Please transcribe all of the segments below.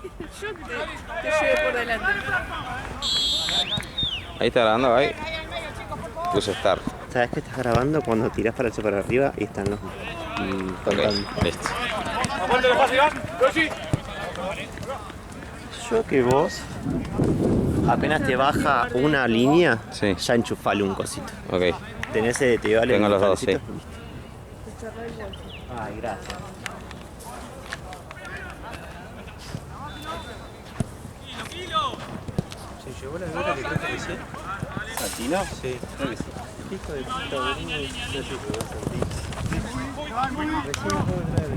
Yo que te lleve por delante. Ahí está grabando, ahí. Puse start. ¿Sabes que estás grabando cuando tirás para allá para arriba y están los contando? Ok, listo. Yo que vos, apenas te baja una línea, Sí. ya enchufale un cosito. Ok. ¿Tenés te vale? Tengo los dos, sí. Ay, gracias. ¿Se llevó la gota que trajo recién? ¿Santino? Sí, creo que sí. Hijo de puta, boludo. No se llevó Santino. Recién lo acabo de traer.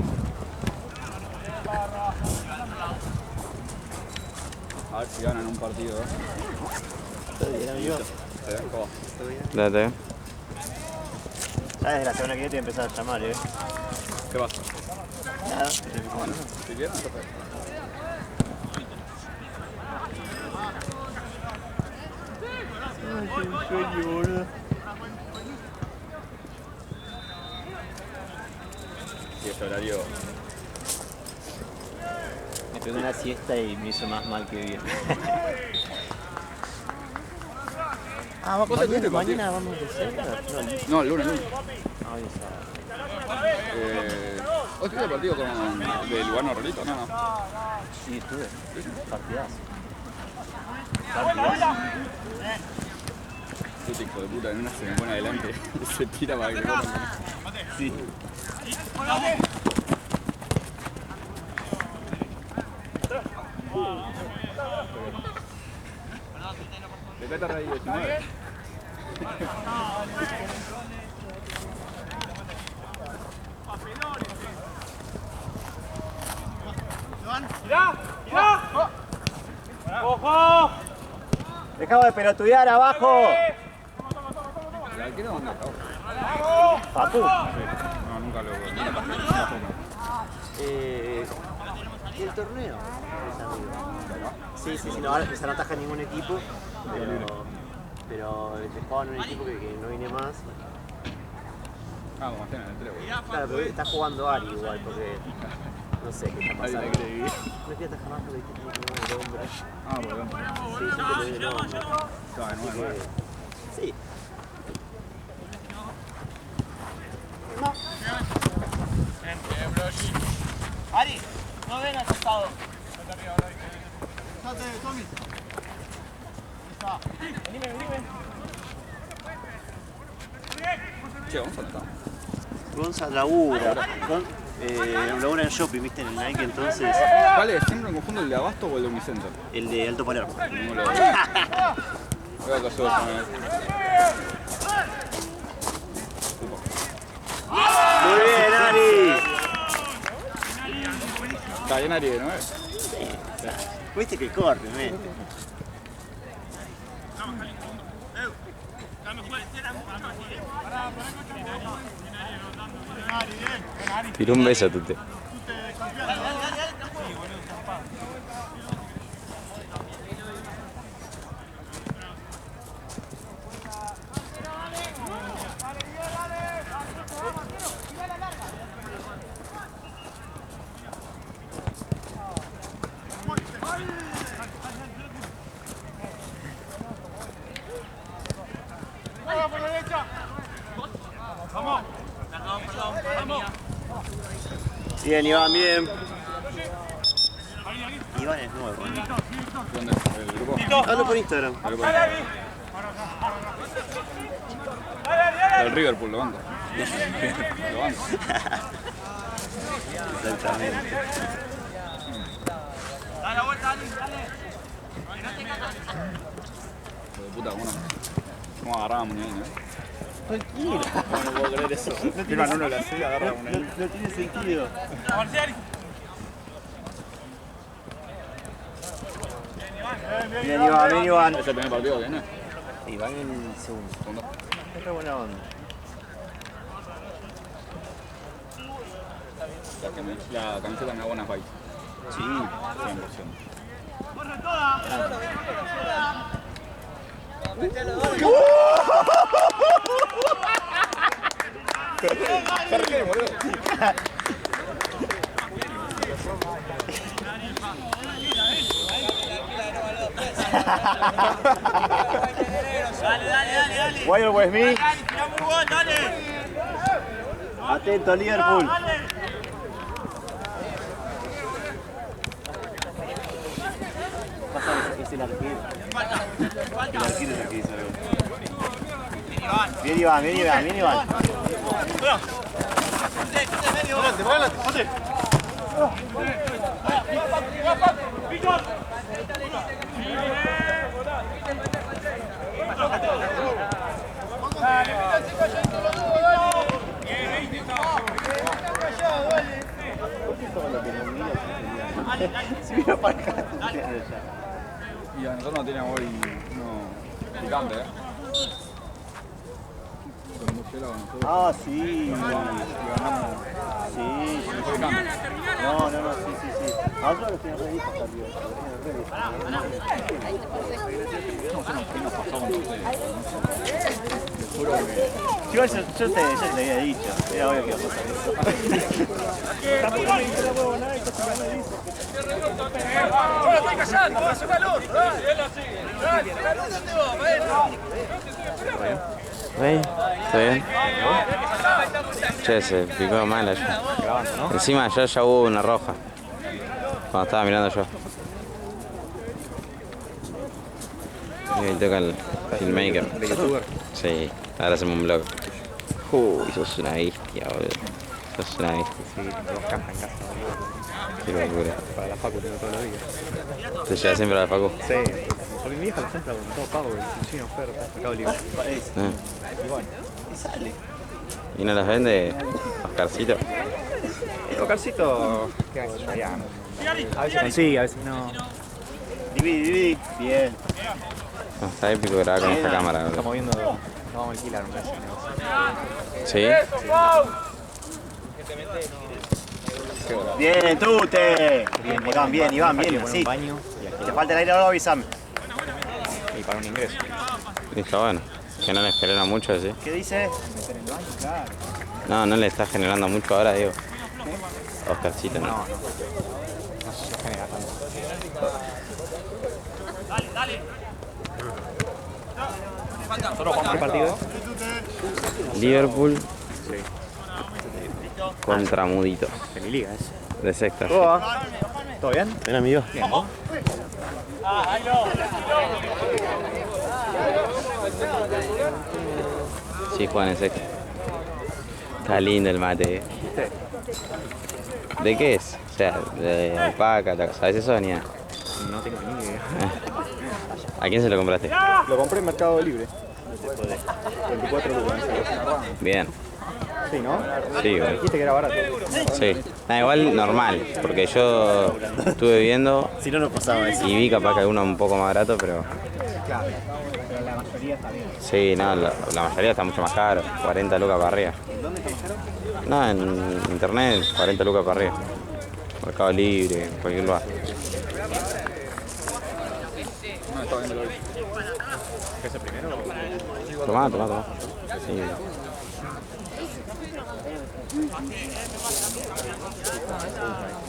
A ver si ganan un partido. ¿Todo bien, amigo? ¿Cómo? ¿Todo bien? Date. Ya desde la semana que viene te voy a empezar a llamar, ¿Qué pasa? Nada. ¿Estoy bien? Ay, qué sueño, boludo. Sí, este horario. Me pegó una siesta y me hizo más mal que bien. ¿Vos estuviste mañana vamos a hacer. No, el lunes. Ay, ¿Vos estuviste el partido con del Lugano Rolito? No. sí, estuve. Partidazo. Este hijo de puta, en una se me pone adelante y se tira para que le pongan. Sí. ¿De qué te reí 19? Dejamos de pelotudear abajo. ¿El arquero dónde está? Papu. No, nunca lo veo. ¿Y el torneo? Sí, no, ahora se no ataja ningún equipo, pero te jugaban en un equipo que no viene más. Ah, como estén en el trébol. Claro, pero está jugando Ari igual, porque no sé qué está pasando. Nadie le quiere vivir. No quiere atajar más porque tiene que tener el hombre. Ah, perdón. Sí, siempre le doy el hombre. Estaba de Así nuevo. que, sí. Ari, no vengas asado. Che, vamos a anotar. Gonza labura. Labura en shopping, viste, en el Nike, entonces. ¿Cuál es? ¿Siempre me confundo el de Abasto o el de Unicenter? El de Alto Palermo. No lo veo. Voy a coser otra vez. Muy bien, Ari. Está bien Ari, ¿no? Viste que corre, Tiró un beso a Tute. Bien, Iván, bien. Iván es nuevo, ¿no? ¿Dónde es el grupo? Hablo por Instagram. Del Liverpool, lo banco. Lo banco. Exactamente. Dale la vuelta, Ali, dale. Hijo de puta, ¿cómo agarrábamos ni ahí, no? Tranquilo. No puedo creer eso. Encima no lo hacía, agarrábamos ni ahí. No tiene sentido. Avance, Ali. Bien, Iván, bien, Iván. ¿Es el primer partido que viene? Iván en el segundo. ¿Segundo? Es re buena onda. La camiseta me da buenas vibes. Sí. 100%. ¿Qué, boludo? Dale. Guayo Westmy. Dale, tiramos un gol, dale. Atento, Liverpool. Es el arquero. El arquero es el que dice algo. Bien, Iván. Ponte. Y a nosotros no teníamos hoy uno picante, ¿eh? Con murciélago nosotros. Ah, sí. Y ganamos. Sí. No, sí. A otros los tienen revistas también. ¿Qué nos pasó con ustedes? Te juro que... Igual yo te había dicho. Era obvio que iba a pasar eso. Estoy callando, hace calor. Dale, ¿dónde va, maestro? ¿Veis? ¿Está bien? Che, se picó mal allá. Encima allá ya hubo una roja. Cuando estaba mirando yo. Y ahí toca el filmmaker. ¿De youtuber? Sí, ahora hacemos un vlog. Sos una bestia, boludo. Sos una bestia. Sí, tengo 2 cajas en casa, boludo. Qué locura. Para la facu tengo todos los días. ¿Te llevas siempre a la facu? Sí. Porque mi vieja la compra con todo pago, porque consigue ofertas, Mercado Libre. Y bueno, y sale. ¿Y no las vende Oscarcito? El Oscarcito, ¿qué hace? Ya. A veces consigue, a veces no. Dividí. Bien. No, está épico grabar con esta cámara, boludo. Estamos viendo, nos vamos a alquilar un negocio. ¿Sí? Bien, Tute. Bien, Iván, sí. Te falta el aire, ahora avísame. Y para un ingreso. Dijo, bueno, que no le genera mucho, ¿sí? ¿Qué dice? No le está generando mucho ahora, digo. Oscarcito, ¿no? No se genera tanto. Dale. ¿Nosotros jugamos qué partido? Liverpool Sí. contra Muditos. De mi liga, De sexta. ¿Cómo va? ¿Todo bien? Bien, amigo. Bien, ¿vos? Sí, juegan en sexta. Está lindo el mate. ¿De qué es? O sea, de alpaca, ¿sabes eso, Nia? No tengo ni idea. ¿A quién se lo compraste? Lo compré en Mercado Libre. 24 lucas. Bien. Sí, ¿no? Sí, bueno. Dijiste que era barato. Sí. Igual normal, porque yo estuve viendo Si no, no pasaba eso. y vi capaz que alguno un poco más barato, pero Claro. Pero la mayoría está bien. sí, no, la mayoría está mucho más caro, 40 lucas para arriba. ¿Dónde está más caro? No, en internet 40 lucas para arriba. Mercado Libre, cualquier lugar. No, está viendo hoy. ¿Qué es el primero? Tomá. Sí.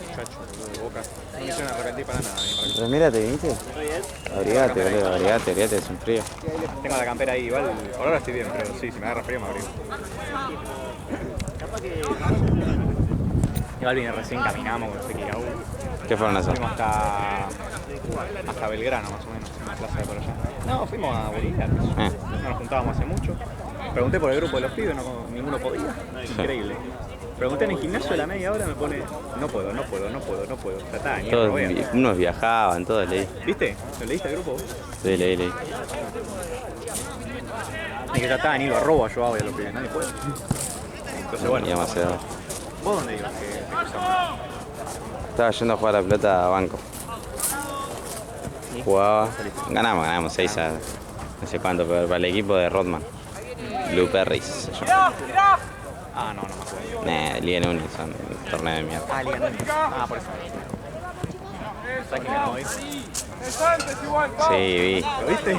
Muchacho, de Boca. No me hicieron arrepentir para nada. Pero mírate, ¿viste? Abrigate, boludo, abrigate, es un frío. Tengo la campera ahí igual. Por ahora estoy bien, pero sí, si me agarra frío me abrigo. Igual vine recién, caminamos, no sé qué, aún. ¿Qué fueron a hacer? Fuimos hasta Belgrano más o menos, una plaza de por allá. No, fuimos a boliviar. No nos juntábamos hace mucho. Pregunté por el grupo de los pibes, ninguno podía. Increíble. Pregunté en el gimnasio a la media hora, me pone, no puedo. Ya está, ni Todos, no voy. unos viajaban, todos leí. ¿Viste? ¿Lo leíste al grupo vos? Sí, leí. Y que ya está, ni lo robo yo hago a los pibes, nadie puede. Entonces bueno. Y demasiado. ¿Vos dónde ibas? ¿Qué cruzamos? Estaba yendo a jugar a la pelota a Banco. Jugaba, ganamos 6 a no sé cuánto, pero para el equipo de Rodman. Blue Perris se llama. Ah, no me acuerdo. Liga en Uni, son torneo de mierda. Ah, Liga Núñez. Ah, por eso. ¿Sabes quién ganó hoy? Sí, vi. ¿Lo viste?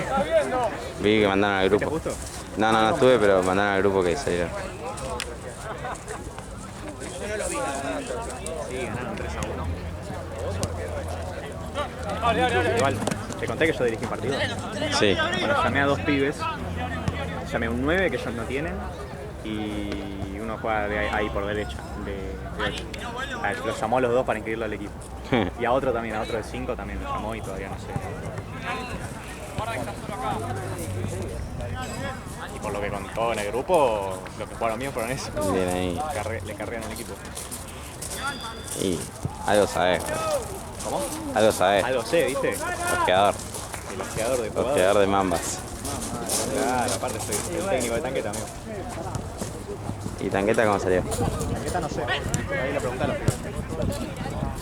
Vi que mandaron al ¿Te grupo. gustó? No estuve, pero mandaron al grupo que salieron. Sí, ganaron 3-1. Igual, ¿Te conté que yo dirigí un partido? Sí. Bueno, llamé a 2 pibes. Llamé a un 9 que ellos no tienen y uno juega ahí por derecha, de 8. Los llamó a los 2 para inscribirlo al equipo. Y a otro también, a otro de 5 también lo llamó y todavía no sé. Y por lo que contó en el grupo, los que jugaron míos fueron esos. Bien ahí. Le carrean el equipo. Y algo sabés. ¿Cómo? Algo sabés. Algo sé, ¿viste? Ojeador. El ojeador de jugadores. Ojeador de mambas. Claro, aparte soy el técnico de Tanqueta, amigo. ¿Y Tanqueta cómo salió? Tanqueta no sé. Ahí le pregunté a los pibes.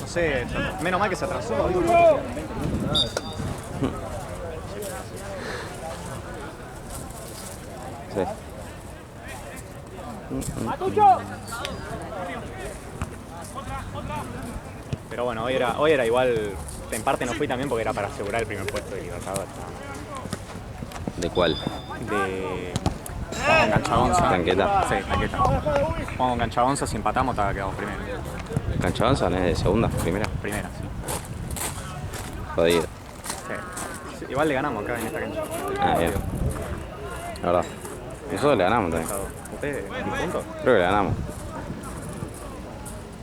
No sé, menos mal que se atrasó. Sí. Pero bueno, hoy era igual, en parte no fui también porque era para asegurar el primer puesto de Libertadores. ¿De cuál? De Canchagonza. ¿Tanqueta? Sí, Tanqueta. Jugamos con Canchagonza, si empatamos quedamos primero. ¿Canchagonza no es de segunda? ¿Primera? Primera, sí. Jodido. Sí. Igual le ganamos acá en esta cancha. Ah, bien. La verdad. Nosotros le ganamos también. ¿Ustedes en puntos? Creo que le ganamos.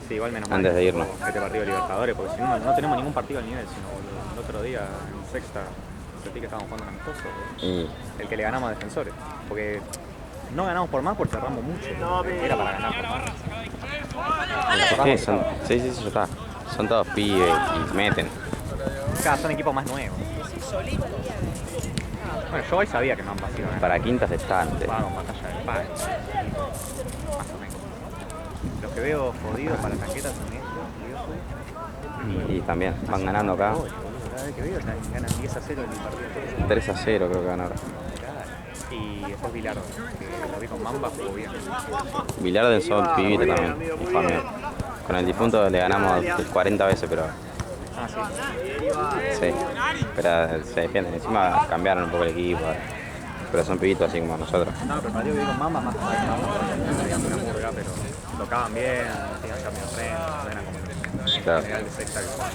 Sí, igual menos mal. Antes de irnos. Este partido de Libertadores, porque si no, no tenemos ningún partido al nivel, sino el otro día en sexta sentí que estábamos jugando un amistoso. Y El que le ganamos a Defensores. Porque no ganamos por más porque cerramos mucho. Era para ganar por más. sí, sí, ya está. Son todos pibes y meten. Cada son equipos más nuevos. Bueno, yo hoy sabía que Mamba iba a ganar. Para quintas estantes. Pago, batalla del padre. Más o menos. Los que veo jodidos para Tanqueta son estos, Y también van ganando acá. Cada vez que veo ganan 10-0 el partido. 3-0 creo que ganaron. Y después Bilardo, que lo vi con Mamba, jugó bien. Bilarden son pibitos también. Hijo mío. Con el difunto le ganamos 40 veces, pero Ah, sí. sí. Pero se defienden. Encima cambiaron un poco el equipo. Pero son pibitos así como nosotros. No, pero el partido que vi con Mamba más como una murga, pero tocaban bien, hacían cambio de freno, no eran como Claro. en general de sexta que jugaban.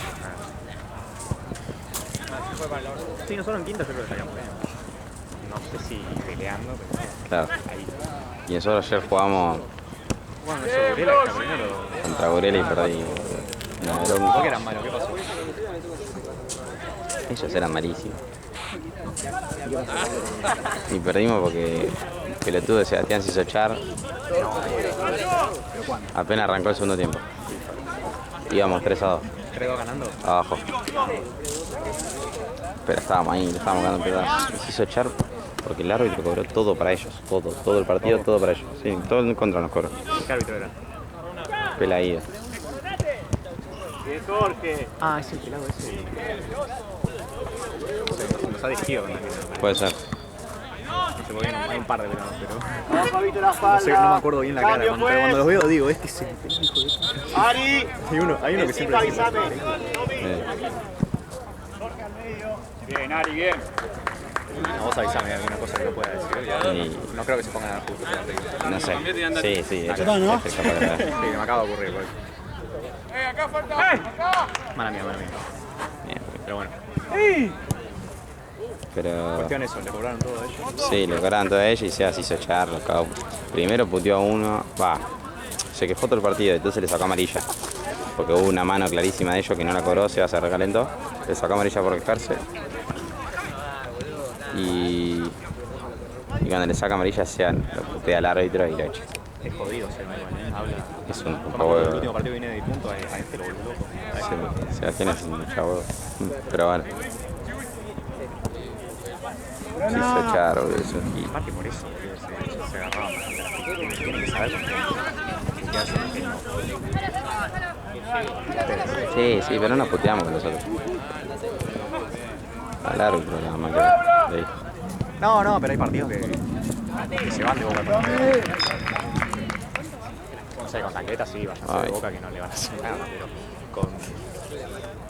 Sí, nosotros en quinta yo creo que salíamos bien. No sé si peleando, pero Claro. ahí. Y nosotros ayer jugamos Bueno, eso Gurela está primero. contra Gurela y perdí. No, ¿Por qué eran malos? ¿Qué pasó? ellos eran malísimos. Y perdimos porque el pelotudo de Sebastián se hizo echar. Apenas arrancó el segundo tiempo. Íbamos 3-2, Creo ganando. abajo. Pero estábamos ahí, le estábamos ganando en pedazos. Se hizo echar porque el árbitro cobró todo para ellos. Todo el partido, todo para ellos. Sí, todo en contra nos cobró. ¿Qué árbitro era? Pelaído. Jorge. Ah, es el pelado ese. Nos ha dirigido con Tanqueta. Puede ser. No sé por qué, hay un par de pelados, pero Vamos, Fabito, la espalda. no sé, no me acuerdo bien la cara. Cambio, Pero cuando los veo digo, este es el hijo de... Ari. Hay uno que siempre dice, avísame. Bien, Ari, bien. no, vos avisame alguna cosa que no pueda decir. Y No creo que se pongan a justo. no sé. Sí, eso ¿no? es capaz que no. Sí, que me acaba de ocurrir. Pues. Acá falta. Acá. Mala mía. Bien, Pero bueno, pero cuestión eso, le cobraron todo a ellos. sí, le cobraron todo a ella y se hizo echar. Lo cagó. Primero puteó a uno, se quejó todo el partido, entonces le sacó amarilla. Porque hubo una mano clarísima de ellos que no la cobró, se recalentó. Le sacó amarilla por quejarse. Y cuando le saca amarilla, lo putea al árbitro y lo echa. Es jodido ser mal, habla. Es un Yo me acuerdo poco. el último partido vine de punto a este lo volvió loco. Sí, Sebastián es un chavo. Pero bueno. Se hizo echar, boludo. Es un gil. Aparte por eso, boludo, se agarraba bastante la gente. Tiene que saber qué hace el técnico. Sí, pero no nos puteamos con nosotros. Al árbitro nada más que le dijo. No, pero hay partidos que se van de boca. No sé, con Tanqueta sí, vayan de boca que no le van a hacer nada, pero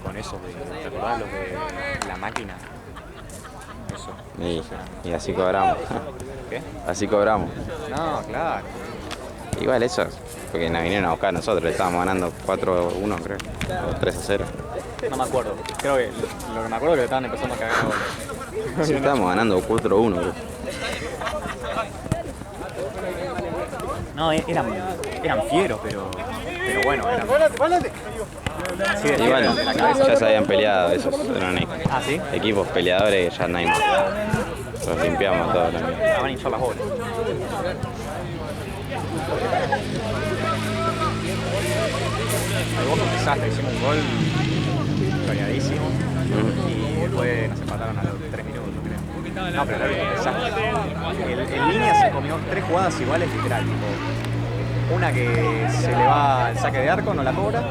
con eso, ¿te acordás los de la máquina? Eso. Y así cobramos. ¿Qué? Así cobramos. No, claro. Igual eso, porque nos vinieron a buscar nosotros, le estábamos ganando 4-1 creo, o 3-0. No me acuerdo. Creo que lo que me acuerdo es que le estaban empezando a cagar a goles. Sí, estábamos ganando 4-1, bro. No, eran fieros, pero bueno, eran... Sí, Igual, de la cabeza. ya se habían peleado esos, eran Ah, ¿sí? equipos peleadores, ya no hay más. Los limpiamos todos. Van a hinchar las bolas. El Boca un desastre, hicimos un gol choreadísimo y después nos empataron a los 3 minutos, creo. No, pero era un desastre. El línea se comió 3 jugadas iguales, literal. Tipo, una que se le va al saque de arco, no la cobra.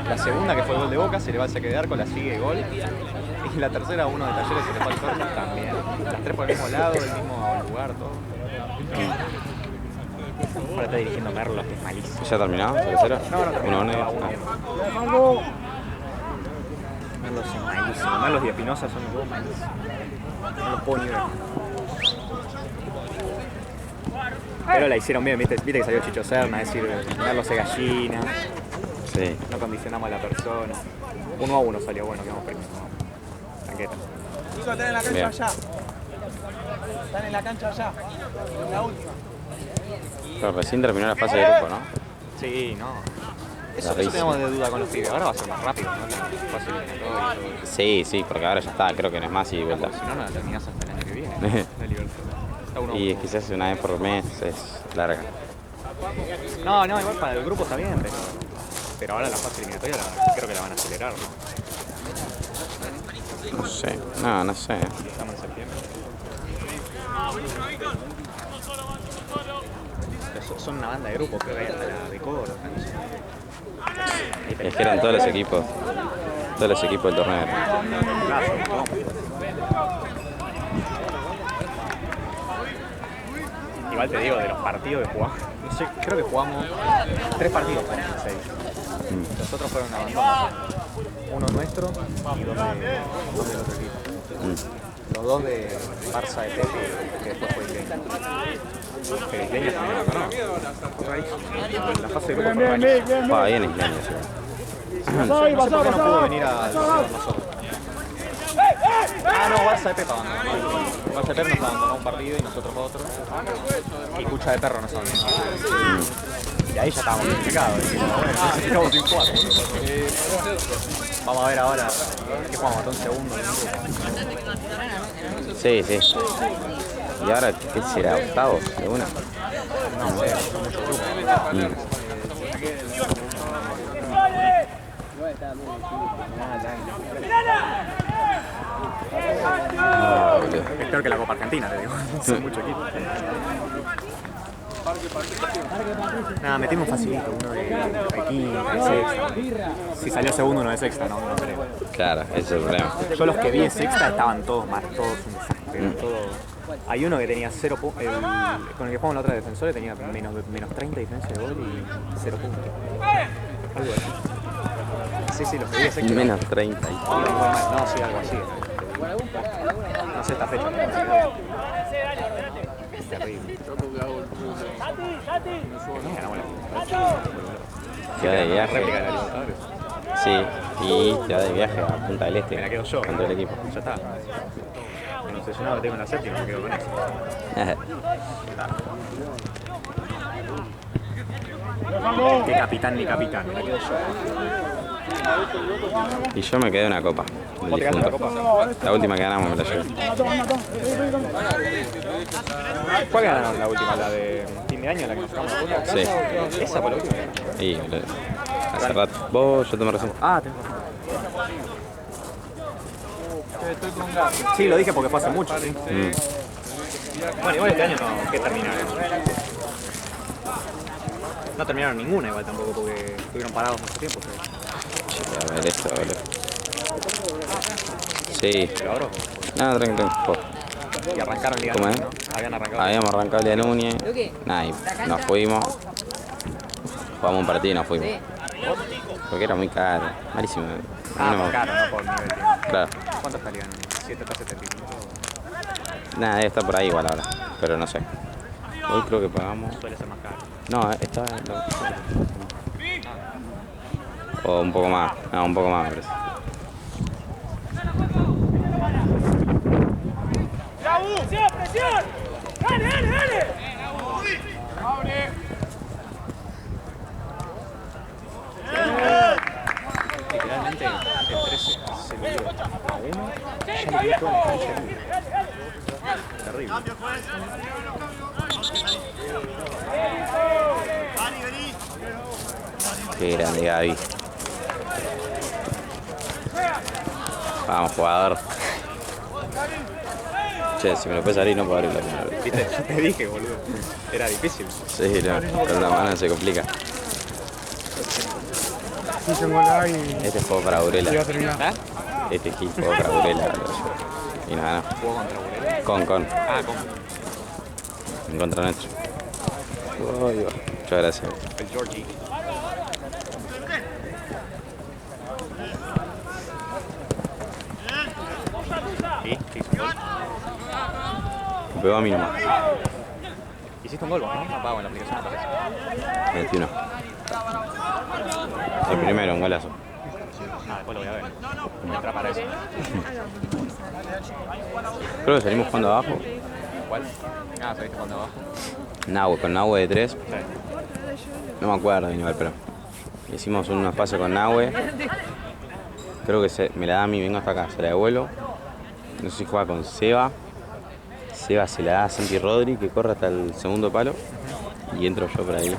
La segunda, que fue el gol de Boca, se le va al saque de arco, la sigue gol. Y la tercera, uno de Talleres se le fue al córner también. Las 3 por el mismo lado, el mismo lugar, todo. Ahora está dirigiendo Merlos, que es malísimo. ¿Ya terminó? ¿0-0? No, terminó. 1-1. Merlos es malísimo. Merlos y Espinosa son dos malísimos. No los puedo ni ver. Pero la hicieron bien, viste que salió Chicho Serna, es decir, Merlos es gallina. Sí. No condicionamos a la persona. 1-1 salió, bueno, quedamos primero. Tanqueta. Chicos, están en la cancha Bien. allá. Están en la cancha allá. La última. Pero recién terminó la fase de grupo, ¿no? Sí, no. Eso Rarísimo. tenemos de duda con los pibes. Ahora va a ser más rápido, ¿no? Tan fácil eliminatorio y todo. Sí, porque ahora ya está, creo que no es más y vuelta. Si no, no la terminás hasta el año que viene. La Libertadores. Está uno a Y uno. quizás una vez por mes es larga. No, igual para el grupo está bien, pero ahora la fase eliminatoria creo que la van a acelerar, ¿no? No sé, no sé. Estamos en septiembre. Son una banda de grupos, creo que hay hasta la de Coro. Es que eran todos los equipos del torneo. Igual te digo, de los partidos que jugamos, no sé, creo que jugamos 3 partidos con 6. Los otros fueron abandonados. Uno nuestro y dos del otro equipo. Los dos de Barça de Pepe, que después fue Isleña. Que Isleña también lo ganó. La fase de grupo fue rarísima. Va bien Isleña, sí. No sé por qué no pudo venir a nosotros. Ah, no, Barça de Pepa abandonó. Barça de Pepa nos abandonó un partido y nosotros otro. Y Cucha de Perro nos abandonó. Y ahí ya estábamos complicados. Estamos sin jugar. Vamos a ver ahora qué jugamos, entonces segundo. Sí. ¿Y ahora qué será? ¿Octavos? ¿De una? No sé, son muchos grupos. Es peor que la Copa Argentina, te digo. Son muchos equipos. Nada, metimos facilito, uno de quinta, de sexta. Si salió segundo, uno de sexta, no creo. Claro, ese es el problema. Yo los que vi de sexta estaban todos más, todos un desastre. Hay uno que tenía 0 puntos, con el que jugamos la otra de defensores tenía menos 30 diferencia de gol y 0 puntos. Algo así. Sí, los que vi de sexta. Menos 30. No, sí, algo así. No sé esta fecha. Es terrible. Ganamos la Queda de viaje. réplica de la Libertadores. Sí, y queda de viaje a Punta del Este. Me la quedo yo. Con todo el equipo. Ya está. Con obsesionado que tengo en la séptima, me quedo con eso. Qué capitán ni capitán, me la quedo yo. Y yo me quedé una copa. Del ¿Vos te quedaste difunto. la copa? La última que ganamos me la llevé. ¿Cuál ganaron la última? ¿La de fin de año, la que nos sacamos la puta? Sí. ¿Esa fue la última? Y hace rato. Vos, yo tomé recién. Ah, tengo razón. Sí, lo dije porque fue hace mucho, sí. Bueno, igual este año no, ¿qué terminaron? No terminaron ninguna igual tampoco porque estuvieron parados mucho tiempo. Pero... A ver esto, boludo. Sí. Pero ahora, No, tranquilo. y arrancaron Liga ¿Cómo es? Núñez, ¿no? Habían arrancado. Habíamos arrancado el día Núñez. Nada, y nos fuimos. Jugamos un partido y nos fuimos. Porque era muy caro. Malísimo. Ah, No, por caro, no por nivel. claro. ¿Cuánto está Liga Núñez? 7,75. Nada, debe estar por ahí igual ahora. Pero no sé. Hoy creo que pagamos. Suele ser más caro. No, está. O un poco más. No, un poco más me parece. ¡Presión, presión! ¡Dale, dale, dale! Literalmente el 13 se lo dio a uno, ya le dio toda la cancha a uno. Terrible. Qué grande Gaby. Vamos, jugador. Che, si me lo puedes abrir no puedo abrirlo primero. ¿Viste? Yo te dije, boludo. Era difícil. Sí, no, con la mano se complica. Este juego para Burela. Este Gil juego para Burela. Y nada, no. ¿Jugó contra Burela? Con. Ah, con. En contra nuestro. Muchas gracias. El Georgie. ¿Sí? ¿Qué hizo un gol? Me pegó a mí nomás. ¿Hiciste un gol vos, no? Apago en la aplicación, aparece. 21. El primero, un golazo. Ah, después lo voy a ver. Me entra para eso. Creo que salimos jugando abajo. ¿Cuál? Ah, saliste cuando abajo. Nahue, con Nahue de 3. Sí. No me acuerdo bien igual, pero hicimos un espacio con Nahue. Creo que me la da a mí, vengo hasta acá, se la devuelvo. No sé si juega con Seba. Seba se la da a Santi Rodri, que corre hasta el segundo palo. Y entro yo por ahí.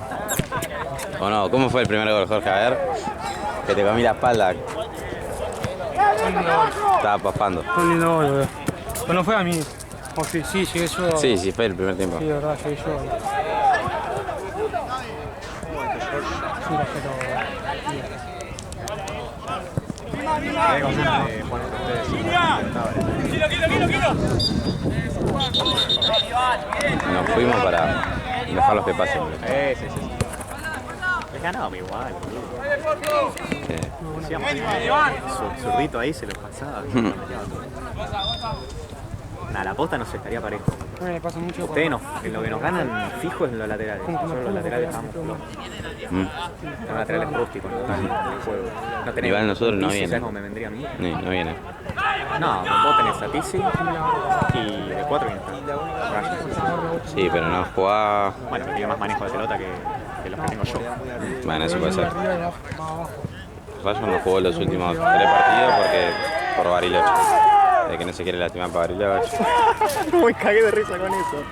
¿O no? ¿Cómo fue el primer gol, Jorge? A ver. Que te comí la espalda. Estaba paspando. Fue un lindo gol, boludo. Pero no fue a mí. O sí, llegué yo. Sí, sí, fue el primer tiempo. Sí, de verdad, llegué yo. Sí, la Nos fuimos para dejarlos que pasen. Sí. Les ganábamos igual, boludo. Decíamos, su zurdito ahí se lo pasaba. Nada, la posta nos estaría parejo. No me pasa mucho. Ustedes en lo que nos ganan fijo es en los laterales. Nosotros los laterales estamos flojos. Los laterales rústicos, ¿no? El juego. No tenés Igual nosotros no Tisi, viene. ¿sabes cómo me vendría a mí? No viene. No, vos tenés a Tisi y de 4 viene Rashford. Sí, pero no jugaba. Bueno, tiene más manejo de pelota que los que tengo yo. Bueno, eso puede ser. Rayo no jugó los últimos 3 partidos porque por Bariloche. De que no se quiere lastimar para Bariloche. Me cagué de risa con eso.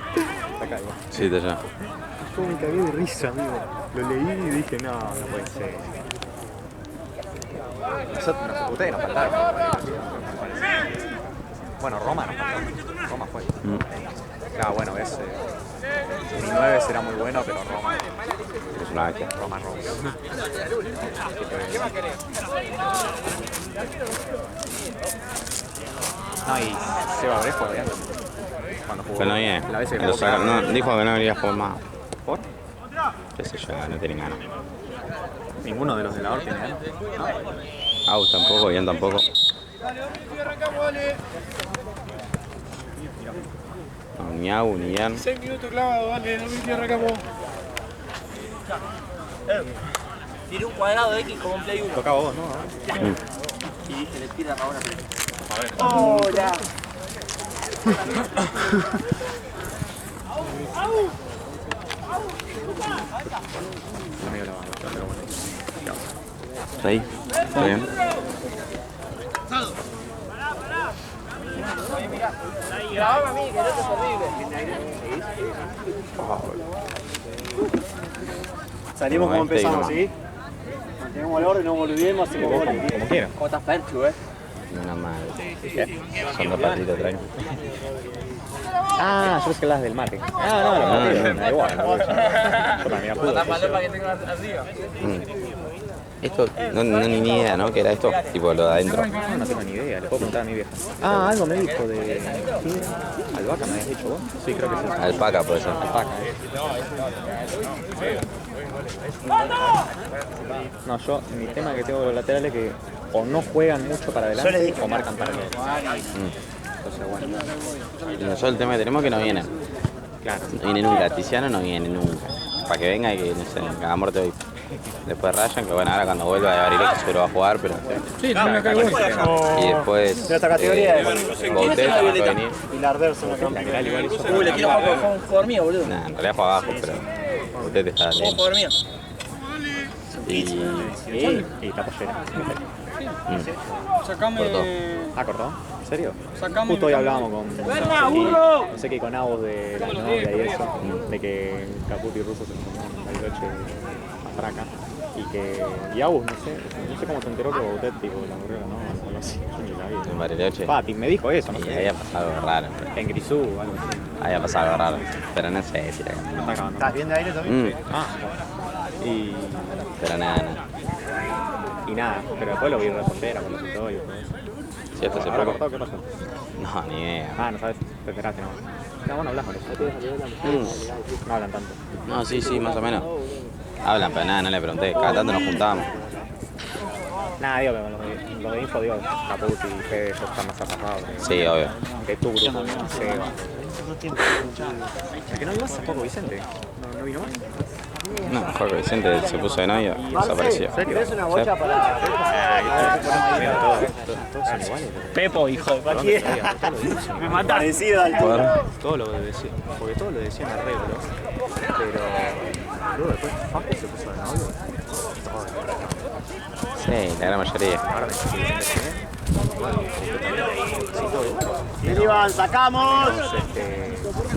Acá, igual. Sí, te llamo. Yo me cagué de risa, amigo. Lo leí y dije, no puede ser. Ustedes nos faltaron. Bueno, Roma nos faltó. Roma fue. Claro, bueno, ves. Mi 9 será muy bueno, pero Roma. Es una bestia. Roma. No, y Seba Brejo, ¿verdad? Cuando jugó. Que no viene. La vez que Lo jugó. no, dijo que no debería jugar más. ¿Por? Qué sé yo, no tienen ganas. Ninguno de los de la Orden, ¿eh? Aus tampoco, Ian tampoco. No, ni Au, ni Ian. 6 minutos clavado, dale, no me arrancamos. Tiré un cuadrado X como un Play 1. Tocaba vos, ¿no? Y dije, le tira ahora. A ver. ¡Hola! Medio lavado, pero bueno. ¿Está ahí? ¿Está bien? Grabame a mí, que no te horrible. Salimos como empezamos, ¿sí? Mantenemos el orden, no volvemos, hacemos goles. Como quieran. ¿Cómo estás, Perchu, Una madre. Son 2 partidos, tranqui. Ah, yo pensé que hablas del mate. Ah, no, los partidos, da igual. Yo también fútbol. para que tengas arriba. Esto, no ni idea, ¿no? ¿Qué era esto? Tipo lo de adentro. No tengo ni idea, le puedo preguntar a mi vieja. Ah, algo me dijo de... Albahaca, ¿me habías dicho vos? Sí, creo que sí. Alpaca puede ser. Alpaca. No, yo, mi tema que tengo con los laterales es que o no juegan mucho para adelante o marcan para adelante. Entonces, bueno. Y nosotros el tema que tenemos es que no vienen. Claro. No viene nunca. Tiziano no viene nunca. Para que venga y que, no sé, haga muerte hoy. Después Ryan, que bueno, ahora cuando vuelva a Bariloche seguro va a jugar, pero... Sí, no me cae bueno. Y después... De esta categoría es Boutet también puede venir. Pilar Derso, lateral igual hizo. Uy, le quiero jugar con un jugador mío, boludo. Nah, en realidad juega abajo, pero... Boutet está Un bien. jugador mío. Y está pollera. Sacame. Cortó. ¿Cortó? ¿En serio? Sacame. Justo hoy hablábamos con sé que con Agos de la novia y eso, de que Caputo y Russo se formaron en Bariloche a Fraca. Y Agus, no sé cómo se enteró que Boutet tipo la murió la novia o algo así. Yo ni la vi. En Bariloche. Papi, me dijo eso, no Y sé. había pasado algo raro. En Grisú o algo así. Había pasado algo raro. Pero no sé si era... No está acabando. ¿Estás bien de aire también? Y Pero nada. y nada, pero después lo vi repollera con los tutorios y todo eso. Si esto se ¿Habrá preocupa. cortado? ¿Qué pasó? No, ni idea. No sabes, te enteraste, no. No, bueno, hablas con ellos. No hablan tanto. No, sí, más o menos. Hablan, pero nada, no le pregunté. Cada tanto nos juntábamos. Nada, digo, que los de info, digo, Caputo y Fede, ellos están más atrapados. Sí, obvio. Que tu grupo, no sé. ¿A que no ibas hace poco, Vicente? ¿No vino más? No, Jorge Vicente se puso de novio y desapareció. ¿En serio? ¿Querés una bocha para...? Todos son iguales. Pepo, hijo de cualquiera. Me mataste. Parecido al tuyo. Todo lo decían, porque todo lo decían arreglo, pero luego después Facu se puso de novio. Sí, la gran mayoría. Ahora me dice que Vicente Bien, Iván, sacamos.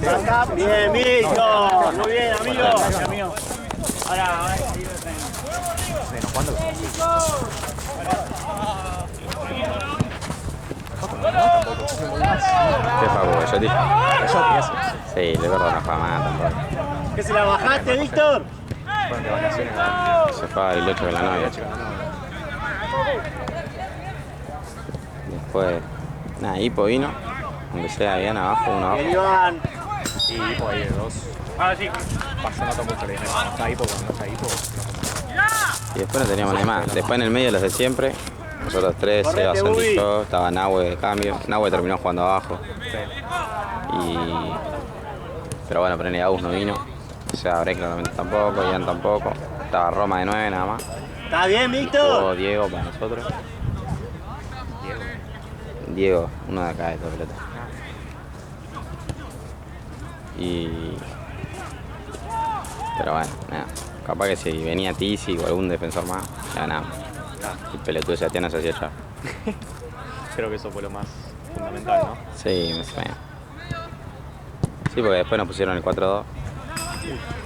Sacamos. Bien, Víctor. Muy bien, amigo. Ahora. Bueno, ¿cuándo? ¿Qué Facu? ¿Yo te Sí, le verdad no juega más tampoco. ¿Qué se la bajaste, Víctor? Fueron de vacaciones. Se fue a Bariloche con la novia, chico. Después, nada, Hipo vino, aunque sea bien abajo, uno abajo. Bien, Iván. Y Hipo ahí de dos. Sí. Pasó no mucho le dije, no está Hipo, cuando no está Hipo. Y después no teníamos nada más. Después en el medio los de siempre. Nosotros tres, Seba, Correte, Santi y Ubi. yo. Estaba Nahue de cambio. Nahue terminó jugando abajo. Pero bueno, pero Agus no vino. O sea, Break claramente tampoco, Ian tampoco. Estaba Roma de 9 nada más. ¿Estás bien, Víctor? Jugó Diego para nosotros. Diego, uno de acá de esta pelota. Pero bueno, nada. Capaz que si venía Tizi o algún defensor más, ya nada. El pelotudo de Sebastián no se hacía ya. Creo que eso fue lo más fundamental, ¿no? Sí, me suena. Sí, porque después nos pusieron el 4-2.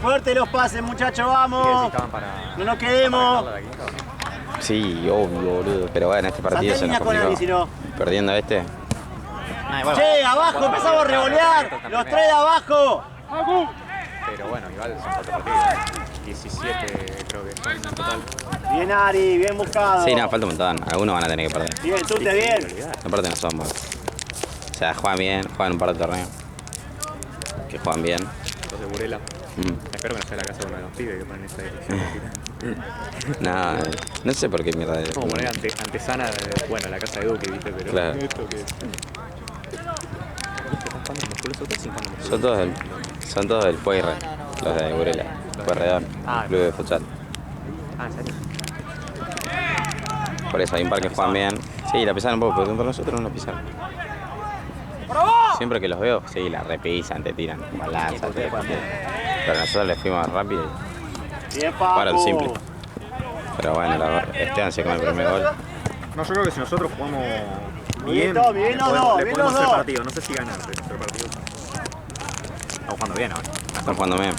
Fuerte los pases, muchachos, ¿Qué vamos. necesitaban para...? No nos quedemos. para dejarla de aquí, ¿no? Sí, obvio, boludo. Pero bueno, este partido se nos Salta en línea con complicó. Ali, si no. Perdiendo este. Che, abajo, empezamos a revolear. Los tres de abajo. Pero bueno, igual son 4 partidos. 17 creo que son en total. Bien, Ari, bien buscado. Sí, no, falta un montón. Algunos van a tener que perder. Bien, Tute, bien. Aparte no somos. O sea, juegan bien, juegan un par de torneos. Que juegan bien. Los de Burela. Espero que no sea la casa de uno de los pibes que ponen esa dirección. No, no sé por qué mierda. Vamos a poner antesana de, bueno, la casa de Duque, ¿viste? Pero Claro. esto que... ¿Están jugando musculoso? ¿Qué hacen jugando musculoso? Son todos del Pueyre, los de Burela. Pueyrredón, club de futsal. Ah, ¿en serio? Por eso hay un par que juegan bien. Sí, la pisaron un poco, pero contra nosotros no la pisaron. Siempre que los veo, sí, la repisan, te tiran balanzas. Pero nosotros les fuimos rápido Bien, y jugaron Paco. simple. Pero bueno, Esteban se come el primer gol. No, yo creo que si nosotros jugamos Bien, Tommy, bien los dos, bien los hacer dos. partido. No sé si ganar, pero hacer partido. Estamos jugando bien ahora. Están jugando bien.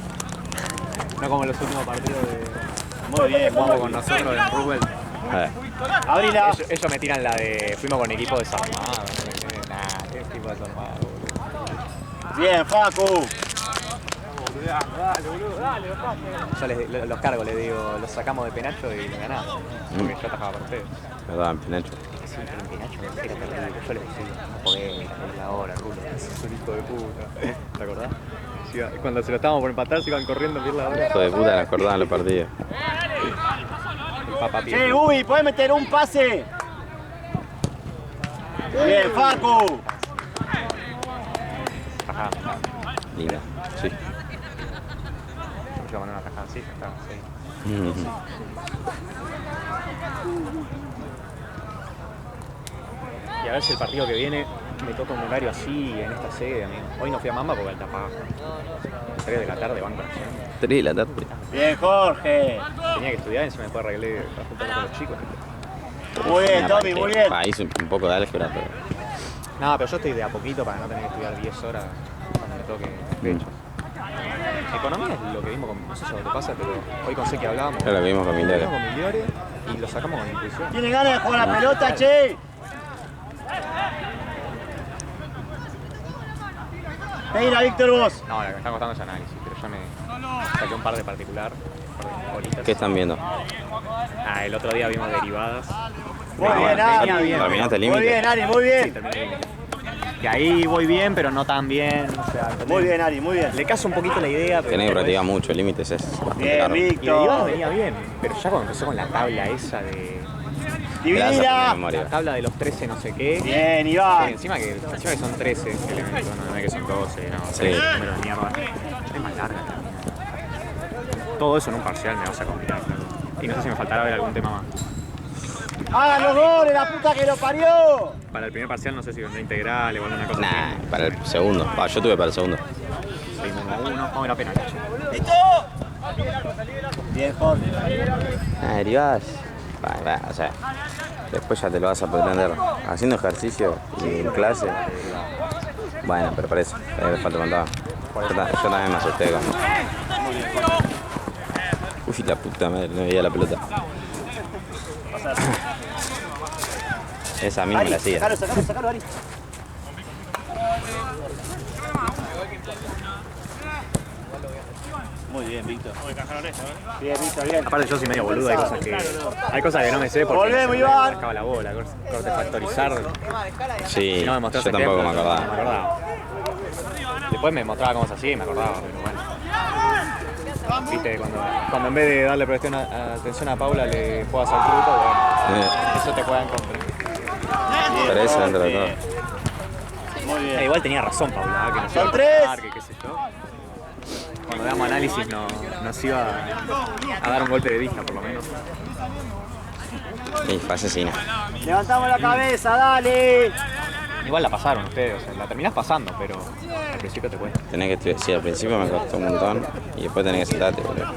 No como los últimos partidos de... Muy bien, Jugamos con nosotros en Rubel. Abrila. Ellos me tiran la de... Fuimos con equipo desarmado. Nah, qué equipo desarmado, boludo. Bien, Facu. Yo los cargo, les digo, los sacamos de penacho y lo ganamos. Porque yo atajaba para ustedes. Perdón, Pinacho. Sí, pero en penacho era terrible. Yo les decía, no podés, la hora, Rulo. Es un hijo de puta. ¿Te acordás? Sí, cuando se lo estábamos por empatar, se iban corriendo a la hora. Hijo de puta, nos acordaban los partidos. El papá pide. Che, Ubi, ¿podés meter un pase? Bien, Facu. Ajá. Linda, sí. iba a mandar una tajada así, ya estaba así. Y a ver si el partido que viene me toca un horario así en esta sede, amigo. Hoy no fui a Mamba porque alta paja. 3 de la tarde, van con 3 de la tarde. Bien, Jorge. Tenía que estudiar y se me fue a arreglar para juntarme con los chicos. Muy bien, Tommy, muy bien. Hice un poco de álgebra, pero... No, pero yo estoy de a poquito para no tener que estudiar 10 horas cuando me toque fechas. Economía es lo que vimos con... No sé si te pasa, pero hoy con Seki hablábamos. Claro, lo que vimos con Migliore. Y lo sacamos con intuición. ¿Tiene ganas de jugar la pelota, che? Mira, Víctor, vos. No, lo que me está costando es análisis, pero ya me saqué un par de particular, un par de bolitas. ¿Qué están viendo? Ah, el otro día vimos derivadas. Muy bien, Ari. ¿Terminaste el límite? Muy bien, Ari, muy bien. Sí, terminé el límite. Que ahí voy bien, pero no tan bien. O sea, Muy bien, Ari, muy bien. le caso un poquito la idea, pero... Tenés que practicar mucho, el límite es bastante Bien, largo. Y derivadas Víctor. venía bien, pero ya cuando empezó con la tabla esa de... Gracias por la Divina. memoria. La tabla de los 13 no sé qué. Bien, Sí, Iván. encima que son 13 elementos, no es que son 12, no, Sí. 13 números de mierda. Es más larga también. Todo eso en un parcial me vas a complicar, claro. Y no sé si me faltará ver algún tema más. ¡Hagan los goles, la puta que lo parió! Para el primer parcial no sé si vendrá integral o alguna cosa Nah, así. para el segundo. Yo tuve para el segundo. Seguimos 1-1, vamos a ver apenas. Bien, Jorge. Derivadas. O sea, después ya te lo vas a aprender haciendo ejercicio y en clase. Bueno, pero por eso, le falta un montón. Yo también me asusté con... Uy, la puta madre, no veía la pelota. Esa misma me la hacía. Sacalo, Ari. Muy bien, Víctor. Bien, Víctor, bien. Aparte yo soy medio boludo, hay cosas que no me sé porque Volvemos, se me Iván. marcaba la bola, corte factorizar. Sí, Si no me mostrás yo tampoco me ejemplos, acordaba. no me acordaba. Después me mostraba cómo se hacía y me acordaba, pero bueno. Viste, cuando en vez de darle atención a Paula le juegas al truco, bueno, eso te juega en contra. Pero eso dentro de todo. Muy bien. Igual tenía razón Paula, que nos Son iba a tres. costar, que qué sé yo. Cuando damos análisis nos iba a dar un golpe de vista por lo menos. Sí, fue asesina. Levantamos la cabeza, dale. Igual la pasaron ustedes, o sea, la terminás pasando, pero al principio te cuesta. Tenés que estudiar. Sí, al principio me costó un montón y después tenés que sentarte, boludo.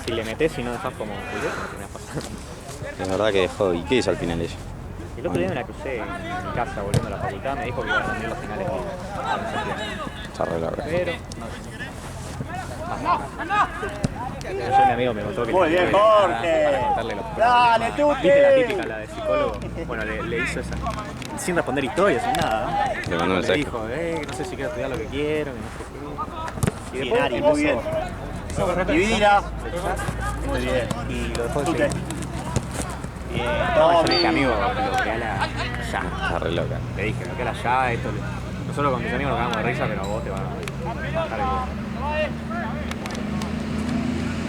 Si le metés y no dejás como culé, la terminás pasando. Es verdad que dejó. ¿Y qué hizo al final ella? El otro día me la crucé en mi casa volviendo a la facultad, me dijo que iba a rendir los finales de Está re loca. pero yo mi amigo me contó que Muy le bien, tuve Jorge. para contarle los Dale, problemas. Tuti. ¿Viste la típica, la de psicólogo? Bueno, le hizo esa. Sin responder historias, sin nada. Le mandó un Le mensaje. dijo, no sé si quiero estudiar lo que quiero, que no sé qué. Y Bien, Ari, muy bien. Divina. Muy bien. Y lo dejó de Tuti. seguir. Bien, No, yo le Tommy. dije, amigo, bloqueala ya. Está re loca. Le dije, bloqueala ya, esto. Nosotros con mis amigos nos cagamos de risa, pero a vos te va a bajar el...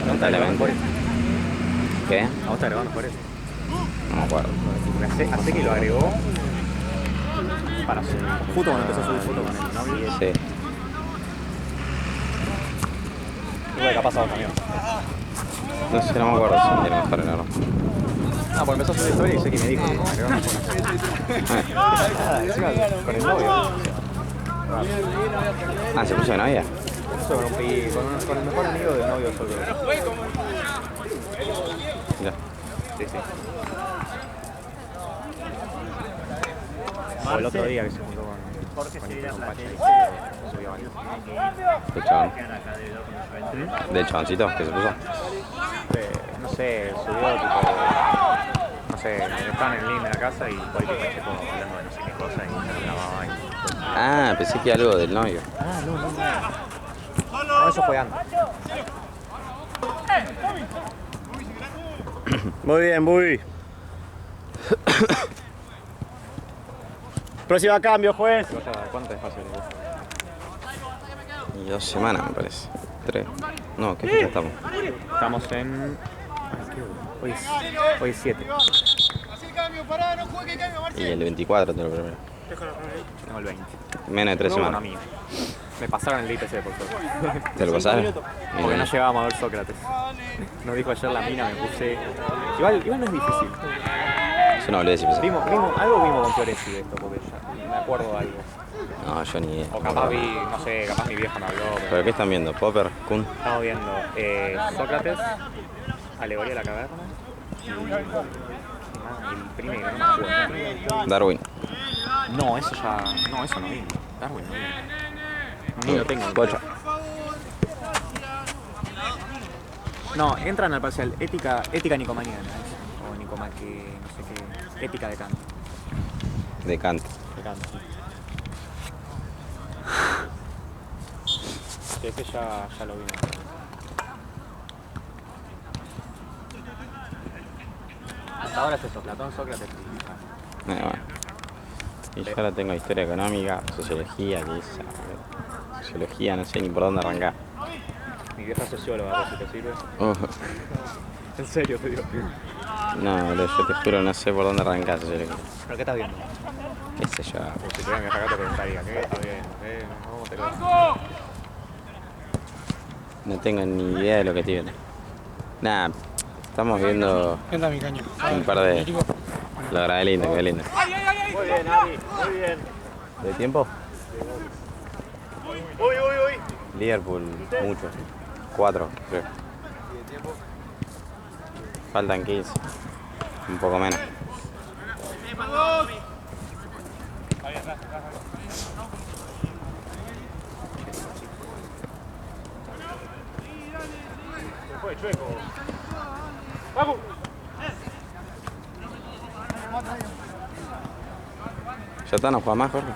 Lamentablemente. ¿Qué? ¿A vos te agregaron por eso? No me acuerdo. Hace que lo agregó para su... Justo cuando empezó a subir foto con el novio. Sí. Igual capaz a vos también. No sé, no me acuerdo si era mejor o no. Ah, pues empezó a subir historia y sé que me dijo que me agregaron por eso. Nada, encima con el novio. Ah, ¿se puso de novia? Eso con el mejor amigo del novio solo. Mirá. Sí, sí. O el otro día que se juntó con Pacha y subió varios. ¿Qué chabón? ¿Del chaboncito que se puso? No sé, subió tipo... No sé, estaban en el link de la casa y por ahí tipo hablando de no sé qué cosa y se lo grababa ahí. Ah, pensé que algo del novio. No, eso fue antes. Muy bien, muy. Próxima cambio, juez. ¿Cuánto espacio le gusta? Y 2 semanas me parece. 3. No, ¿qué fecha estamos? Estamos en... Hoy es 7. Y el 24 te lo primero. Yo tengo el 20. Menos de 3 Bueno, semanas. mío. Me pasaron el IPC por suerte. ¿Te lo pasaron? Porque no llegábamos a ver Sócrates. Nos dijo ayer la mina, me puse. Igual no es difícil. Yo no hablé de si pasaba. Algo vimos con Florenzi de esto, porque ya me acuerdo de algo. No, yo ni idea. O capaz vi, no sé, capaz mi vieja me habló. ¿Pero qué están viendo? ¿Popper? ¿Kun? Estamos viendo Sócrates, Alegoría de la Caverna y el primero, no me acuerdo. Darwin. No, eso ya. No, eso no vimos. Darwin no vimos. Ni lo tengo. Pocho. No, entran al parcial ética nicomaniana, o nicomaque, no sé qué, ética de Kant. De Kant. De Kant. Sí, ese ya lo vimos. Hasta ahora es eso, Platón, Sócrates y Bueno. Y yo ahora tengo historia económica, sociología, que es... Sociología, no sé ni por dónde arrancar. mi vieja socióloga, si te sirve. En serio, te digo. No, boludo, yo te juro, no sé por dónde arrancar sociología. ¿Pero qué estás viendo? ¿Qué sé yo? Si tuvieran que sacar te preguntaría, ¿qué estás viendo? ¿Cómo te lo... No tengo ni idea de lo que estoy viendo. Nada, estamos viendo ¿Qué onda, mi caño? un par de... Lo grabé lindo, qué lindo. Muy bien, Ari, muy bien. ¿De tiempo? Uy. Liverpool, mucho. 4, creo. Faltan 15. Un poco menos. ¿Ya está? ¿No juega más, Jorge?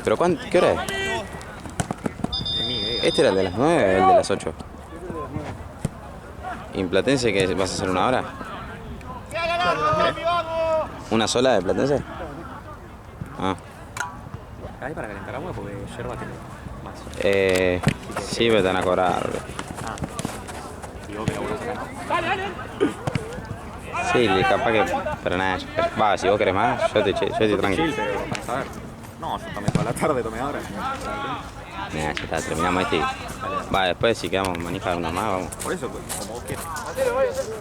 ¿Pero qué hora es? Ni idea. ¿Este era el de las 9 o el de las 8? ¿En Platense que vas a hacer una hora? ¿Una sola de Platense? Ah. Ahí para calentar agua porque yerba tiene más. Sí, pero te van a cobrar. Ah. Y vos que laburás acá. Sí, capaz que... Pero nada, va, si vos querés más, yo estoy tranquilo. Chill, pero para saber. No, yo tomé toda la tarde, tomé ahora. Nah, ya está, terminamos este. Va, después si quedamos manija una más, vamos. Por eso, como vos quieras.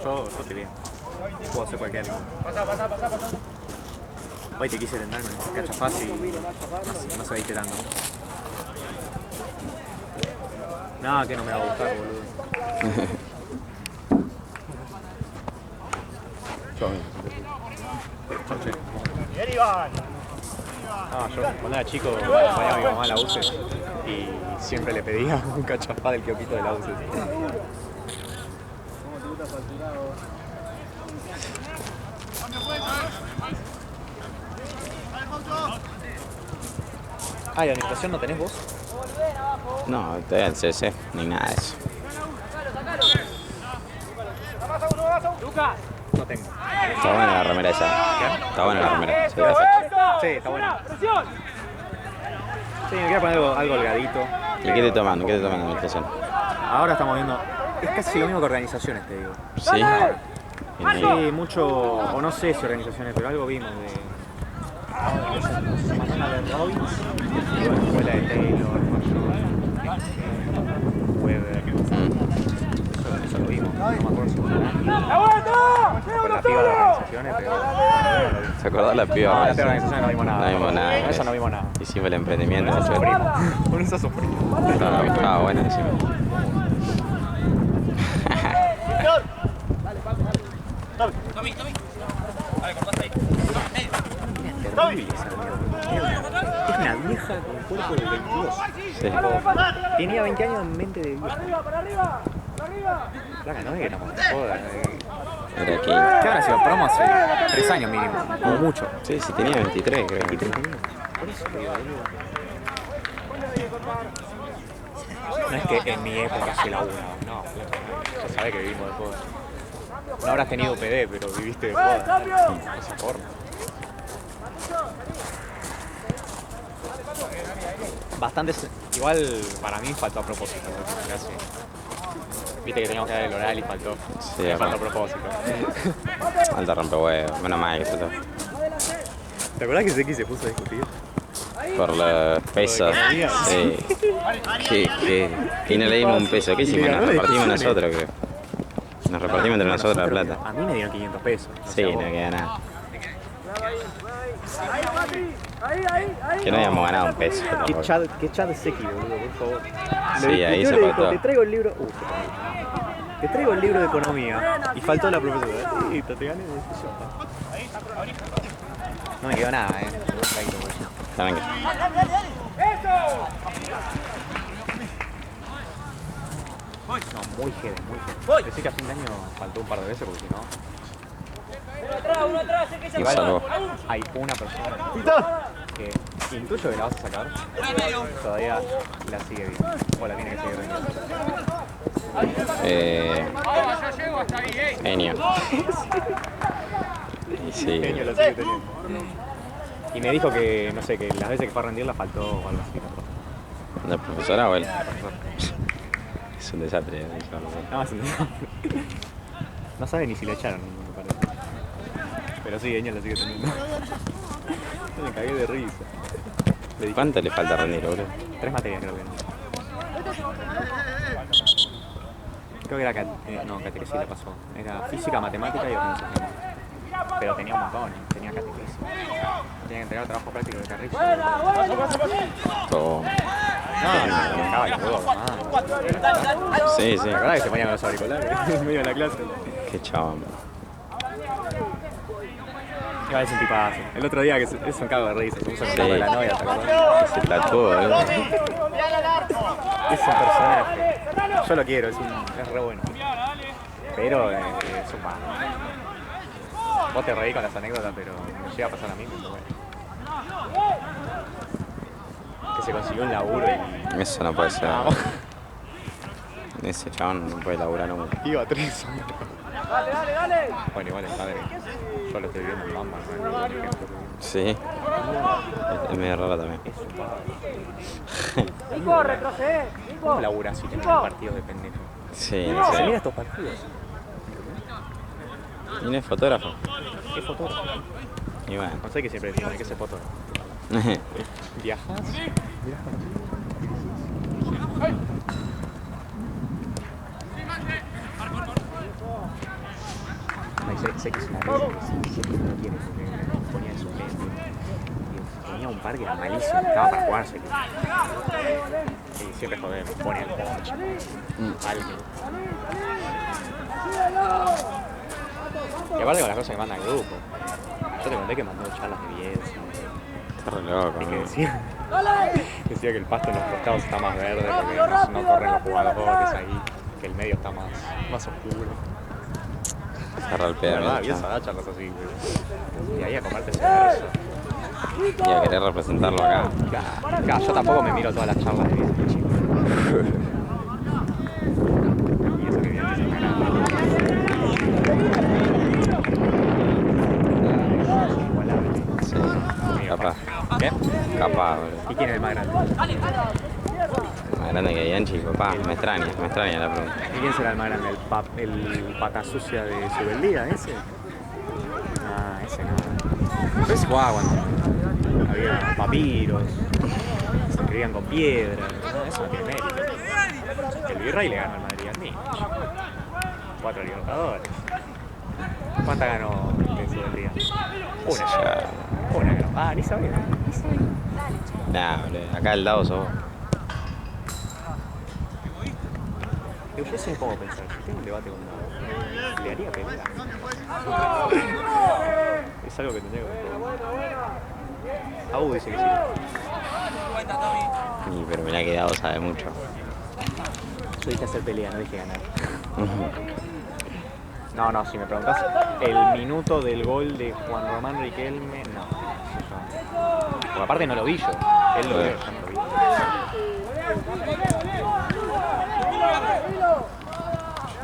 Yo estoy bien. Puedo hacer cualquier. Hoy te quise tentarme, cacha fácil y no se veiste tanto. Nada, que no me va a gustar, boludo. Yo cuando era chico acompañaba a mi mamá a la UCE y siempre le pedía un cachafá del kiosquito de la UCE. Ah, ¿y administración no tenés vos? No, todavía el CC, ni nada de eso. No tengo. Está buena la remera esa. ¿Qué? Está buena la remera. Sí, gracias. Sí, está bueno. Sí, me quiero poner algo holgadito. ¿Y qué te toman? ¿Qué te toman en la administración? Ahora estamos viendo. Es casi lo mismo que organizaciones, te digo. Sí. Sí, mucho. O no sé si organizaciones, pero algo vimos de. Semana de Robbins, la escuela de Taylor, Weber. Eso lo vimos. No me acuerdo si fue con la piba de organizaciones, pero. ¿Se acordó la piba? No, la piba de organizaciones no vimos nada. No vimos nada. Eso no vimos nada. Hicimos el emprendimiento. Con eso sufrimos. Con eso sufrimos. Estaba bueno encima. Terrible esa mierda. Es una vieja con cuerpo de 22. Sí. Tenía 20 años en mente de vieja. Placa, no es que no me joda. Era aquí. ¿Qué habrá sido promo hace 3 años mínimo? Como mucho. Sí, sí, tenía 23, creo. 23 tenía. Por eso te digo, boludo. No es que en mi época se la una, no, ya sabés que vivimos de joda. No habrás tenido PD, pero viviste de joda. De esa forma. Bastante. Igual para mí faltó a propósito. Viste que teníamos que dar el oral y faltó. Sí, faltó a propósito. Falta rompehuevos, menos mal que eso. ¿Te acordás que Seki se puso a discutir? Por los pesos. Sí. Y no le dimos un peso. ¿Qué hicimos? Nos repartimos nosotros, creo. Nos repartimos entre nosotros la plata. A mí me dieron 500 pesos. Sí, no queda nada. Que no habíamos ganado un peso. ¿Qué chat de Seki, boludo? Por favor. Sí, ahí se le dijo, faltó. te traigo el libro. Te traigo el libro de economía. Y faltó la profesora. Listo, te gané de decisión. No me quedó nada, Tranqui. No, muy heavy, muy heavy. Pensé que a fin de año faltó un par de veces porque si no. Nos salvó. Hay una persona que intuyo que la vas a sacar. Todavía la sigue viendo. O la tiene que seguir viendo. Genio. Y sí. Genio la sigue teniendo. Y me dijo que, no sé, que las veces que fue a rendirla faltó o algo así. ¿La profesora o él? Es un desastre. No, es un desastre. No sabe ni si la echaron, me parece. Pero sí, ella la sigue teniendo. Me cagué de risa. ¿Cuánto le falta rendir, boludo? 3 materias creo que no. Creo que era catequesis le pasó. Era física, matemática y organización. Pero tenía un montón, tenía catequesis. Tenía que entregar trabajo práctico de carril. Todo. No, me cagaba los huevos, Sí, sí. La verdad que se ponían los auriculares en medio de la clase. Qué chabón. Igual es un tipazo. El otro día que es un cago de risa, se puso con Sí. de la novia, ¿te acordás? Se tatuó, boludo. Es un personaje. Yo lo quiero, es re bueno. Pero es un malo. Vos te reís con las anécdotas, pero me llega a pasar a mí, pero bueno. Que se consiguió un laburo y... Eso no puede ser. Ese chabón no puede laburar nunca. Iba a 3 años. Bueno, igual el padre, yo lo estoy viendo en Bamba, ¿no? Sí. Es medio raro también. Es un padre. ¿Cómo laburás si tenés partidos de pendejo? Sí, Se no mira sé. estos partidos. ¿Y no es fotógrafo? Es fotógrafo. Y bueno. No sé qué siempre decimos, hay que ser fotógrafo. ¿Viajas? Mirás para ti. Sé que es una cosa que no tiene, porque ponía en suplente. Y tenía un par que era malísimo, estaba para jugarse. Y siempre joder, me pone el coach. Alguien. Y aparte con las cosas que manda el grupo. Yo te conté que mandó charlas de Bielsa. Está re loco, Y que ¿no? decía que el pasto en los costados está más verde porque no corren los jugadores ahí, que el medio está más oscuro. Está re al pedo, verdad, mira, Bielsa chabón. da charlas así, güey. Y ahí a comerte ese verso. Y a querer representarlo acá. Claro, yo tampoco me miro todas las charlas de Bielsa, chico. Y eso que Bielsa es una gran... Inigualable. Sí. Capaz. ¿Qué? Capaz, boludo. ¿Y quién es el más grande? Más grande que Bianchi, papá. Me extraña la pregunta. ¿Y quién será el más grande? ¿El pata sucia de Subeldía, ese? Ah, ese no. Pero ese jugaba cuando había papiros, se escribían con piedra. No, eso no tiene mérito. El Virrey le ganó al Madrid al Nicho. 4 Libertadores. ¿Cuánta ganó en Subeldía? Una ganó. Ah, ni sabía. Nah, boludo. Acá el dado sos vos. Yo sé cómo pensar. Si tengo un debate con Davo, le haría pelea. Es algo que tendría que ver. Abu dice que sí. Pero mirá que dado sabe mucho. Yo dije hacer pelea, no dije ganar. No, si me preguntás el minuto del gol de Juan Román Riquelme, no. Porque aparte no lo vi yo. Él lo vio, yo no lo vi.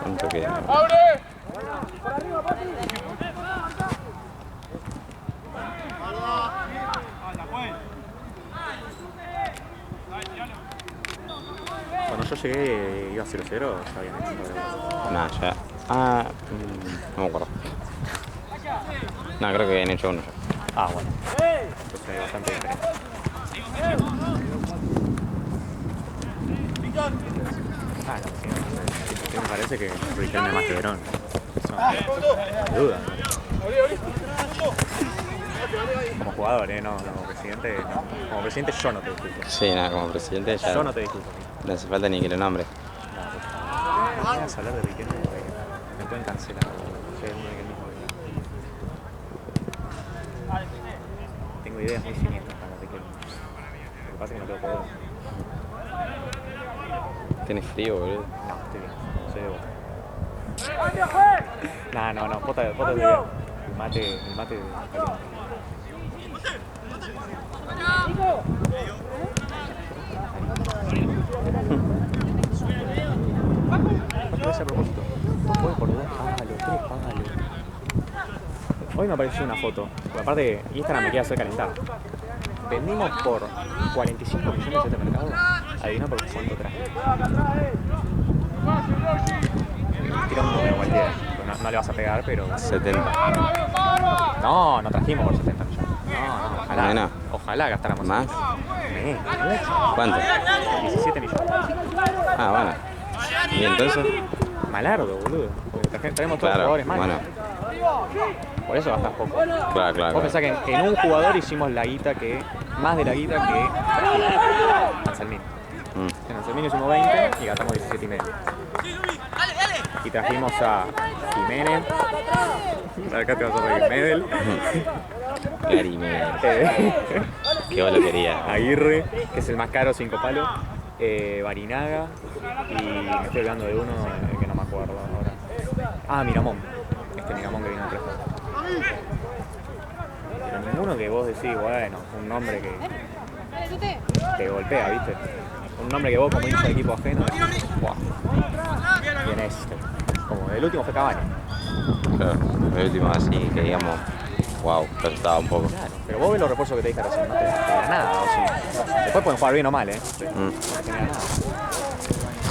¿Cuánto queda? Cuando yo llegué iba 0-0, ya habían hecho. Nah, ya. Ah, no me acuerdo. No, creo que habían hecho uno ya. Ah, bueno. Entonces hay bastante diferencia. Ah, no, sí, no sé. Me parece que Riquelme es más que Verón. Sin duda. Como jugador, no, como presidente, no. Como presidente yo no te disculpo. Sí, nada, como presidente ya Yo no te disculpo. no hace falta ni que lo nombre. No vamos a hablar de Riquelme porque me pueden cancelar. Soy uno que mismo. Tengo ideas muy siniestras para Riquelme. Lo que pasa es que no tengo poder. ¿Tienes frío, boludo? No, estoy bien. Soy de Boca. No, Jota de bien. El mate caliente. ¿Cuánto es a propósito? 2 por 2, págalo, 3, págalo. Hoy me apareció una foto, porque aparte Instagram me quiere hacer calentar. Vendimos por 45 millones este mercado. Adivina por cuánto traje. Tira un número cualquiera. No le vas a pegar, pero... 70. No trajimos por 70 millones. No, ojalá. Bueno. Ojalá gastáramos. ¿Más? Mucho. ¿Cuánto? 17 millones. Ah, bueno. ¿Y entonces? Malardo, boludo. Porque traemos todos Claro, jugadores malos. bueno. Por eso gastas poco. Claro. Vos pensás que en un jugador hicimos la guita que... Más de la guita que... Anselmín. En Anselmín hicimos 20 y gastamos 17 y medio. Y trajimos a Jiménez. Acá te vas a reír. Medel. Gary Medel. Qué vos lo querías. Aguirre, que es el más caro, 5 palos. Barinaga. Y me estoy olvidando de uno que no me acuerdo ahora. Ah, Miramón. Miramón que vino en préstamo. Pero ninguno que vos decís, bueno, un nombre que te golpea, ¿viste? Un nombre que vos como hincha de equipo ajeno decís, wow. Bien este. Como el último fue Cavani. Claro, el último así que digamos, wow, asustaba un poco. Claro, pero vos ves los refuerzos que te dije recién, no te genera nada, o sí. Después pueden jugar bien o mal, No te genera nada.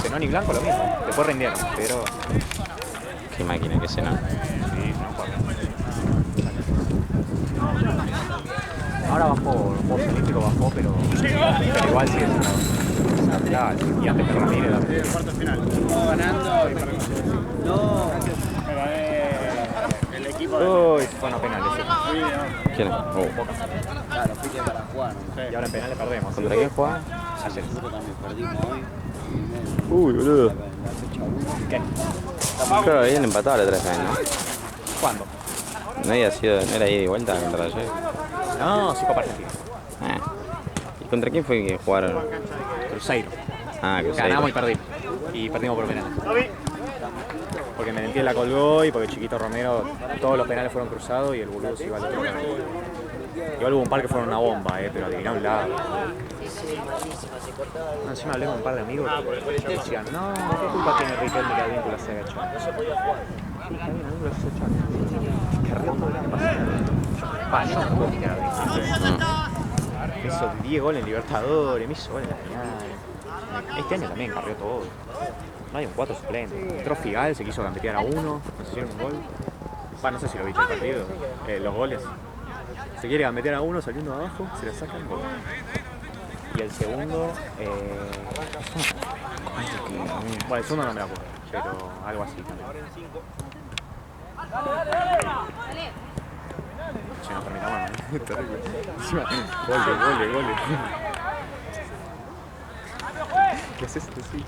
Zenón y Blanco lo mismo, después rindieron, pero... Qué máquina que Zenón. Sí, no juega. Ahora bajó, el juego político bajó, pero igual sigue siendo lateral. Y antes que Ramírez también. Cuarto final. Ganando. No. El equipo. Uy, se fueron a penales. ¿Quién es? Claro, fui que para jugar. Y ahora en penales perdemos. ¿Contra quién juega? Ayer. Nosotros también perdimos hoy. Uy, boludo. La fecha 1. ¿Qué? Claro, habían empatado la otra vez, ¿no? ¿Cuándo? No había sido, no era ida y vuelta contra ayer. No, sí, Copa Argentina. ¿Y contra quién fue que jugaron? Cruzeiro. Ah, Cruzeiro. Ganamos y perdimos. Y perdimos por penales. Porque Menentiel la colgó y porque Chiquito Romero, todos los penales fueron cruzados y el boludo se iba al otro lado. Igual hubo un par que fueron una bomba, pero adiviná un lado. No, encima hablé con un par de amigos que decían, no, ¿qué culpa tiene Riquelme que Advíncula se haya echado? No se podía jugar. Sí, está bien, Advíncula se echó. Qué reto el año pasado. Yo no puedo quitar a Advíncula. Me hizo 10 goles en Libertadores, me hizo goles en la final. Este año también carrió todo. No hay un 4 suplente. Entró Figal, se quiso gambetear a uno, nos hicieron un gol. No sé si lo viste el partido, los goles. Se quiere gambetear a uno saliendo de abajo, se le saca el gol. Y el segundo, bueno, el segundo no me acuerdo, pero algo así también. Che, nos terminamos, ¿no? Terrible. Encima, goles. ¿Qué haces esto así?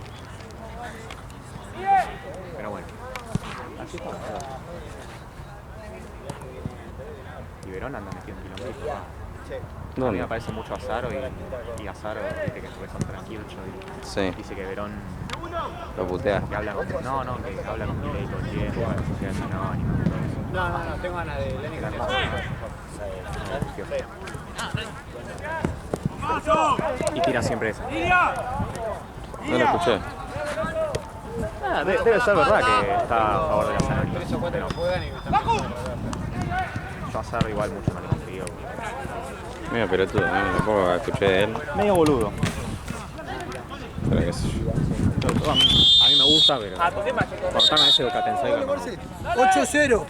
Pero bueno, así estamos. Y Verón anda metiendo un kilómetro. A mí me parece mucho Azaro y Azaro dice que fue contra Kircho y Sí. dice que Verón Lo putea. que habla con que habla con Milei todo el tiempo, de la sociedad anónima, todo eso. No, tengo ganas de Lenny Y tira siempre esa. No lo escuché. Debe ser verdad que está a favor de la sanidad. Yo a Azaro igual mucho no le confío. Mira, pero tú, tampoco escuché de él. Medio boludo. Pero qué sé yo. A mí me gusta, pero cuando están a ese Ducatensai... 8-0.